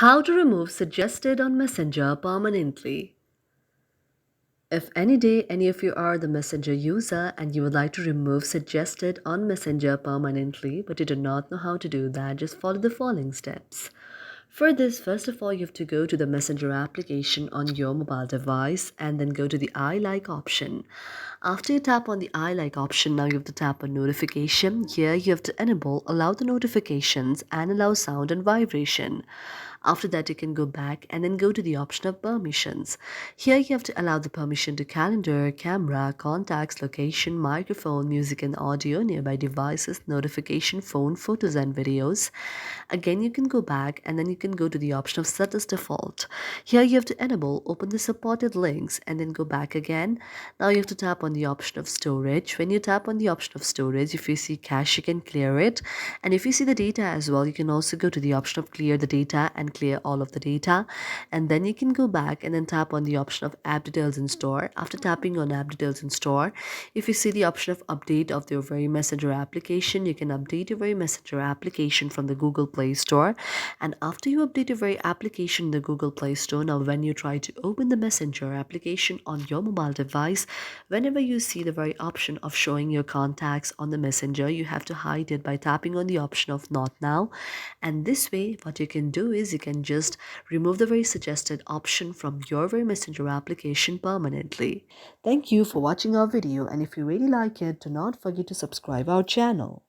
How to remove suggested on Messenger permanently. If any day any of you are the Messenger user and you would like to remove suggested on Messenger permanently, but you do not know how to do that, just follow the following steps. For this, first of all, you have to go to the Messenger application on your mobile device and then go to the I like option. After you tap on the I like option, now you have to tap on notification. Here you have to enable allow the notifications and allow sound and vibration. After that, you can go back and then go to the option of permissions. Here you have to allow the permission to calendar, camera, contacts, location, microphone, music and audio, nearby devices, notification, phone, photos and videos. Again, you can go back and then you can go to the option of set as default. Here you have to enable open the supported links and then go back again. Now you have to tap on the option of storage. When you tap on the option of storage, if you see cache, you can clear it. And if you see the data as well, you can also go to the option of clear the data and clear all of the data. And then you can go back and then tap on the option of app details in store. After tapping on app details in store, if you see the option of update of your very messenger application, you can update your very messenger application from the Google Play Store. And after you update your very application in the Google Play Store, now when you try to open the messenger application on your mobile device, whenever you see the very option of showing your contacts on the messenger, you have to hide it by tapping on the option of not now. And this way, what you can do is you can just remove the very suggested option from your very messenger application permanently. Thank you for watching our video, and if you really like it, do not forget to subscribe our channel.